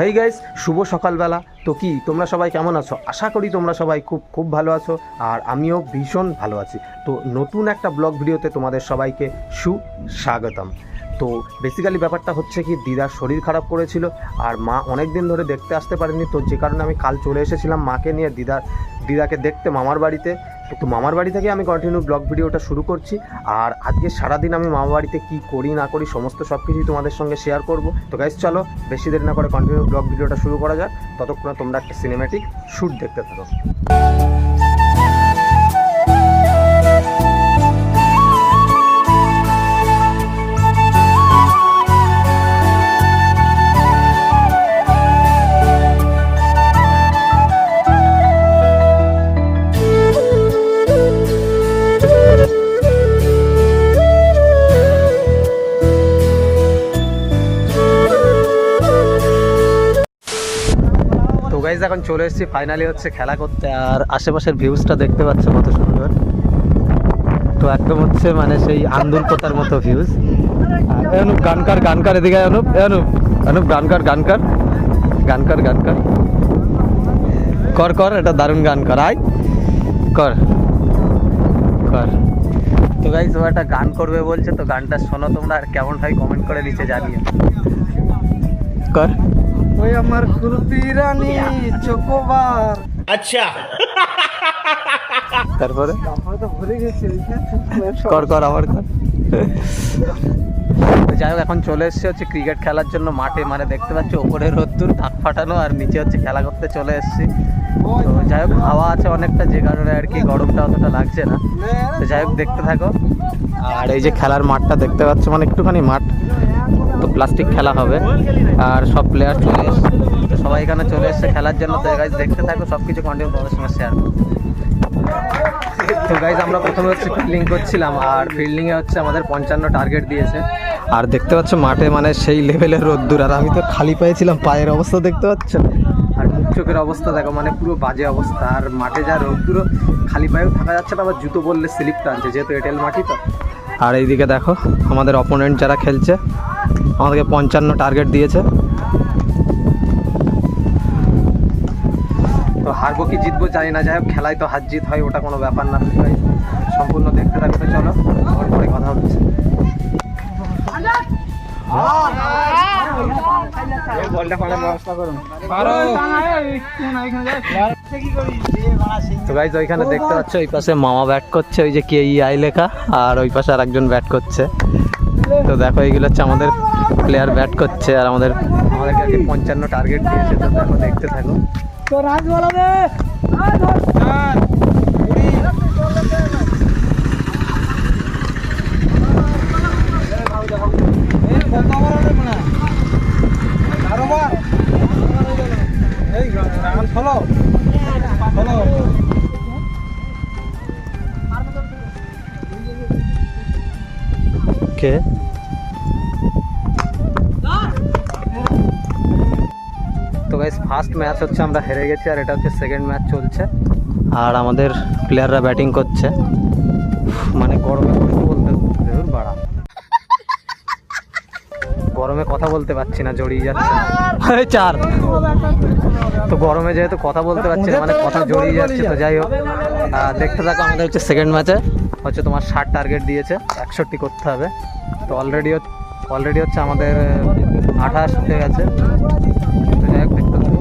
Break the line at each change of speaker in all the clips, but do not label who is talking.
Hey guys, শুভ সকালবেলা। তো কি তোমরা সবাই কেমন আছো? আশা করি তোমরা সবাই খুব ভালো আছো, আর আমিও ভীষণ ভালো আছি। তো নতুন একটা ব্লগ ভিডিওতে তোমাদের সবাইকে সুস্বাগতম। তো বেসিক্যালি ব্যাপারটা হচ্ছে কি, দিদার শরীর খারাপ করেছিল আর মা অনেক দিন ধরে দেখতে আসতে পারেনি। তো যে কারণে আমি কাল চলে এসেছিলাম মাকে নিয়ে দিদাকে দেখতে মামার বাড়িতে। তো মামার বাড়ি থেকে আমি কন্টিনিউ ব্লগ ভিডিওটা শুরু করছি। আর আজকে সারাদিন আমি মামার বাড়িতে কী করি না করি সমস্ত সব কিছুই তোমাদের সঙ্গে শেয়ার করব। তো গাইস চলো বেশি দেরি না করে কন্টিনিউ ব্লগ ভিডিওটা শুরু করা যাক। ততক্ষণে তোমরা একটা সিনেম্যাটিক শ্যুট দেখতে থাকো। গাইজ এখন চলে এসেছি ফাইনালি হচ্ছে খেলা করতে, আর আশেপাশের ভিউজটা দেখতে পাচ্ছ কত সুন্দর। তো একদম হচ্ছে মানে সেই আন্দুল পোতার মতো ভিউজ। অনুপ গানকার এদিকে অনুপ গানকার কর এটা দারুণ গান কর, আয় কর। তো গাইজ ও একটা গান করবে বলছে, তো গানটা শোনো তোমরা, আর কেমন হয় কমেন্ট করে নিচে জানিয়ে। কর
ওই আমার কুলপি রানী চকোবার।
আচ্ছা,
তারপরে
তো ভুলে গেছি।
কর আবার কর। যাই হোক, এখন চলে এসছে হচ্ছে ক্রিকেট খেলার জন্য মাঠে। মানে দেখতে পাচ্ছি ওপরে রোদ্দুর ধাক ফাটানো, আর নিচে হচ্ছে খেলা করতে চলে এসছি। তো যাই হোক, হাওয়া আছে অনেকটা, যে কারণে আর কি গরমটা অতটা লাগছে না। তো যাই হোক দেখতে থাকো। আর এই যে খেলার মাঠটা দেখতে পাচ্ছ, মানে একটুখানি মাঠ, তো প্লাস্টিক খেলা হবে। আর সব প্লেয়ার চলে এসছে, তো সবাই এখানে চলে এসছে খেলার জন্য। তো গাইজ দেখতে থাকো, সব কিছু কন্টিনিউ তোমাদের সঙ্গে শেয়ার করবো। তো গাইজ আমরা প্রথমে হচ্ছে ফিল্ডিং করছিলাম, আর ফিল্ডিংয়ে হচ্ছে আমাদের 55 টার্গেট দিয়েছে। আর দেখতে পাচ্ছ মাঠে মানে সেই লেভেলের রোদ্দুর, আর আমি তো খালি পায়ে ছিলাম, পায়ের অবস্থা দেখতে পাচ্ছ, আর মুখ চোখের অবস্থা দেখো, মানে পুরো বাজে অবস্থা। আর মাঠে যা রোদ্দুরও, খালি পায়েও থাকা যাচ্ছে না, আবার জুতো বললে স্লিপ টানছে, যেহেতু এঁটেল মাটি তো। আর এইদিকে দেখো আমাদের অপোনেন্ট যারা খেলছে, আমাদেরকে 55 টার্গেট দিয়েছে। তো হারবো কি জিতবো জানি না, যাই হোক খেলায় তো হার জিত হয়, ওটা কোনো ব্যাপার না। সম্পূর্ণ দেখতে থাকতে চলো, আমার পরে কথা হচ্ছে। তো গাইজ ওইখানে দেখতে পাচ্ছ, ওই পাশে মামা ব্যাট করছে, ওই যে KEI লেখা, আর ওই পাশে আর একজন ব্যাট করছে। তো দেখো এইগুলো হচ্ছে আমাদের প্লেয়ার ব্যাট করছে, আর আমাদেরকে আগে 55 টার্গেট দিয়েছে। তো দেখো দেখতে থাকো।
তো রাজ বলাবে
কে তো গাইস, ফার্স্ট ম্যাচ হচ্ছে আমরা হেরে গেছি, আর এটা হচ্ছে সেকেন্ড ম্যাচ চলছে। আর আমাদের প্লেয়াররা ব্যাটিং করছে। মানে গরমে কথা বলতে পারছি না, জড়িয়ে যাচ্ছে। চার তো গরমে যেহেতু কথা বলতে পারছি না, মানে কথা জড়িয়ে যাচ্ছে। তো যাই হোক দেখতে থাকো। আমাদের হচ্ছে সেকেন্ড ম্যাচে হচ্ছে তোমার 60 টার্গেট দিয়েছে, 61 করতে হবে। তো অলরেডি হচ্ছে আমাদের 28 হয়ে গেছে। তো যাই হোক দেখতে থাকো।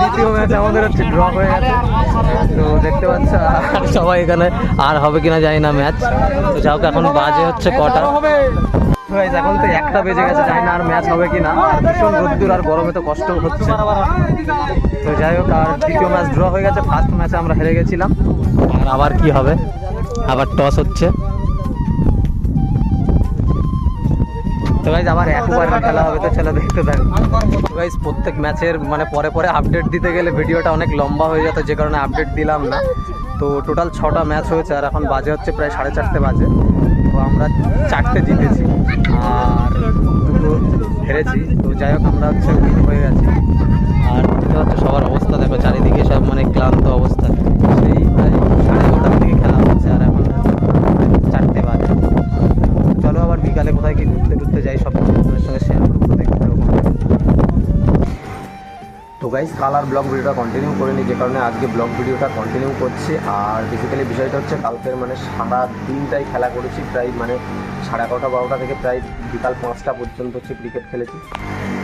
দ্বিতীয় ম্যাচে আমাদের হচ্ছে ড্র হয়ে গেছে। তো দেখতে পাচ্ছ সবাই এখানে, আর হবে কিনা জানি না ম্যাচ। তো যাই হোক, এখন বাজে হচ্ছে কটা, এখন তো 1টা বেজে গেছে, জানি না আর ম্যাচ হবে কিনা। আর ভীষণ রোদ্দুর আর গরমে তো কষ্ট হচ্ছে। তো যাই হোক, আর দ্বিতীয় ম্যাচ ড্র হয়ে গেছে। ফার্স্ট ম্যাচে আমরা হেরে গেছিলাম। আর আবার কি হবে, আবার টস হচ্ছে। তো গাইজ আবার 1 ওভারের খেলা হবে, তো চলো দেখতে থাকো। তো গাইজ প্রত্যেক ম্যাচের মানে পরে আপডেট দিতে গেলে ভিডিওটা অনেক লম্বা হয়ে যেত, যে কারণে আপডেট দিলাম না। তো টোটাল 6টা ম্যাচ হয়েছে, আর এখন বাজে হচ্ছে প্রায় 4:30 বাজে। তো আমরা 4টে জিতেছি আর 2টো হেরেছি। তো যাই হোক, আমরা হচ্ছে উইন হয়ে গেছি। আর দেখতে হচ্ছে সবার অবস্থা দেখো, চারিদিকে সব মানে ক্লান্ত অবস্থা। সেই প্রায় 9:30 থেকে খেলা হচ্ছে, আর এখন 4টে বাজে। চলো আবার বিকালে কোথায় কি ঘুরতে যাই, সব আপনাদের সঙ্গে শেয়ার করবো, দেখতে থাকো। কাল আর ব্লগ ভিডিওটা কন্টিনিউ করিনি, যে কারণে আজকে ব্লগ ভিডিওটা কন্টিনিউ করছি। আর বেসিক্যালি বিষয়টা হচ্ছে কালকের মানে সারা দিনটাই খেলা করেছি, প্রায় মানে 11:30-12টা থেকে প্রায় বিকাল 5টা পর্যন্ত হচ্ছে ক্রিকেট খেলেছি।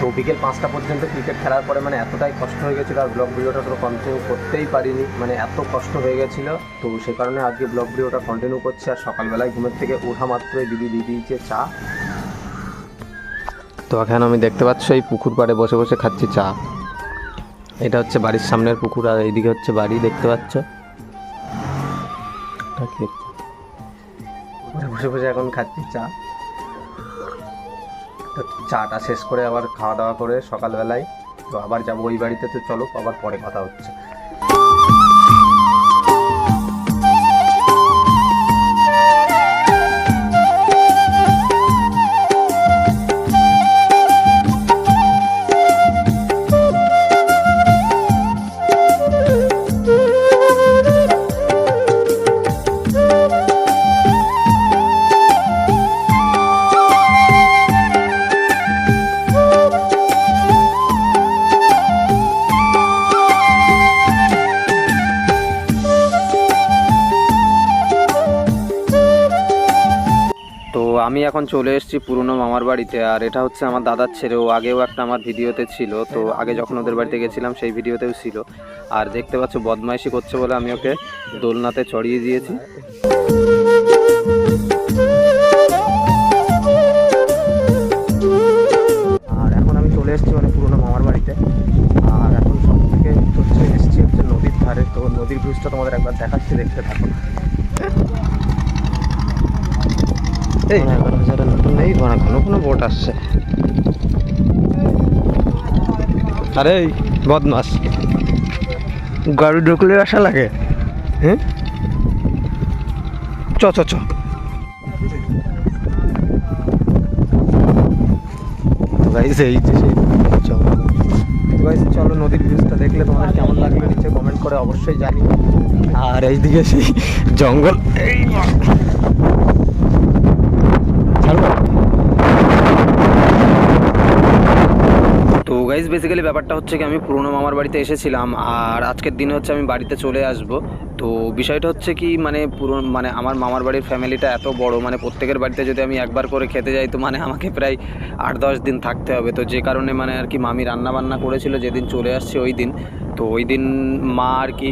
তো বিকেল 5টা পর্যন্ত ক্রিকেট খেলার পরে মানে এতটাই কষ্ট হয়ে গেছিলো আর ব্লগ ভিডিওটা তো কন্টিনিউ করতেই পারিনি, মানে এত কষ্ট হয়ে গেছিলো। তো সে কারণে আজকে ব্লগ ভিডিওটা কন্টিনিউ করছি। আর সকালবেলায় ঘুমের থেকে ওঠা মাত্রই দিদি দিয়ে দিয়েছে চা। তো এখন আমি দেখতে পাচ্ছ এই পুকুর পাড়ে বসে বসে খাচ্ছি চা। এটা হচ্ছে বাড়ির সামনের পুকুর আর এইদিকে হচ্ছে বাড়ি, দেখতে পাচ্ছ। বসে বসে এখন খাচ্ছি চা। তো চাটা শেষ করে আবার খাওয়া দাওয়া করে সকালবেলায় তো আবার যাবো ওই বাড়িতে। তো চলো আবার পরে কথা হচ্ছে। তো আমি এখন চলে এসেছি পুরনো মামার বাড়িতে। আর এটা হচ্ছে আমার দাদার ছেলে, ও আগেও একটা আমার ভিডিওতে ছিল। তো আগে যখন ওদের বাড়িতে গেছিলাম সেই ভিডিওতেও ছিল। আর দেখতে পাচ্ছ বদমাইশি করছে বলে আমি ওকে দোলনাতে চড়িয়ে দিয়েছি। আর এখন আমি চলে এসেছি মানে পুরনো মামার বাড়িতে। আর এখন সব থেকে হচ্ছে এসেছি হচ্ছে নদীর ধারে। তো নদীর ভিউজটা তোমাদের একবার দেখাচ্ছি, দেখতে থাকো। এই নতুন নেই, কোনো বোট আসছে। আরে বদমাস, গাড়ি ঢুকলে আসা লাগে। হ্যাঁ চ চ চ। গাইস এই যে সেই গাইস, চলো নদীর ভিউজটা দেখলে তোমাদের কেমন লাগলো নিচে কমেন্ট করে অবশ্যই জানিও। আর এইদিকে সেই জঙ্গল, এই তো গাইজ বেসিক্যালি ব্যাপারটা হচ্ছে কি আমি পুরনো মামার বাড়িতে এসেছিলাম আর আজকের দিনে হচ্ছে আমি বাড়িতে চলে আসব। তো বিষয়টা হচ্ছে কি মানে আমার মামার বাড়ির ফ্যামিলিটা এত বড়, মানে প্রত্যেকের বাড়িতে যদি আমি একবার করে খেতে যাই তো মানে আমাকে প্রায় 8-10 দিন থাকতে হবে। তো যে কারণে মানে আর কি মামি রান্না বান্না করেছিল যেদিন চলে আসছে ওই দিন। তো ওই দিন মা আর কি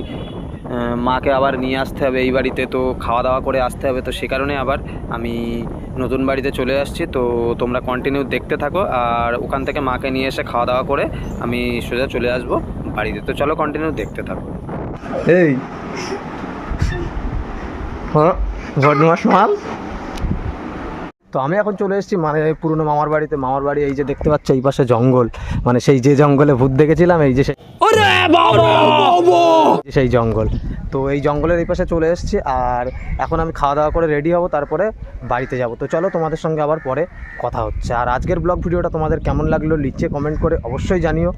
মাকে আবার নিয়ে আসতে হবে এই বাড়িতে, তো খাওয়া দাওয়া করে আসতে হবে। তো সে কারণে আবার আমি নতুন বাড়িতে চলে আসছি। তো তোমরা কন্টিনিউ দেখতে থাকো আর ওখান থেকে মাকে নিয়ে এসে খাওয়া দাওয়া করে আমি সোজা চলে আসবো বাড়িতে। তো চলো কন্টিনিউ দেখতে থাকো। এই বদমাস মাল। তো আমি এখন চলে এসেছি মানে পুরনো মামার বাড়িতে। মামার বাড়ি এই যে দেখতে পাচ্ছ, এই পাশে জঙ্গল, মানে সেই যে জঙ্গলে ভূত দেখেছিলাম এই যে সেই জঙ্গল। তো এই জঙ্গলের এই পাশে চলে এসেছি আর এখন আমি খাওয়া দাওয়া করে রেডি হব, তারপরে বাড়িতে যাব। তো চলো তোমাদের সঙ্গে আবার পরে কথা হচ্ছে। আর আজকের ব্লগ ভিডিওটা তোমাদের কেমন লাগলো নিচে কমেন্ট করে অবশ্যই জানিও।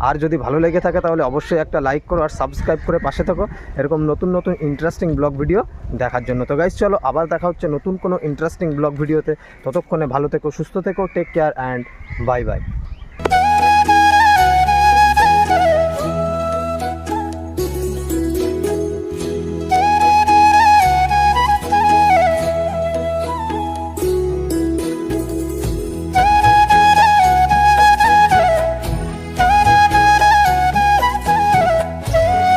আর যদি ভালো লেগে থাকে তাহলে অবশ্যই একটা লাইক করো আর সাবস্ক্রাইব করে পাশে থাকো এরকম নতুন নতুন ইন্টারেস্টিং ব্লগ ভিডিও দেখার জন্য। তো গাইস চলো আবার দেখা হচ্ছে নতুন কোনো ইন্টারেস্টিং ব্লগ ভিডিওতে। ততক্ষণে ভালো থেকো, সুস্থ থেকো, take care and bye by.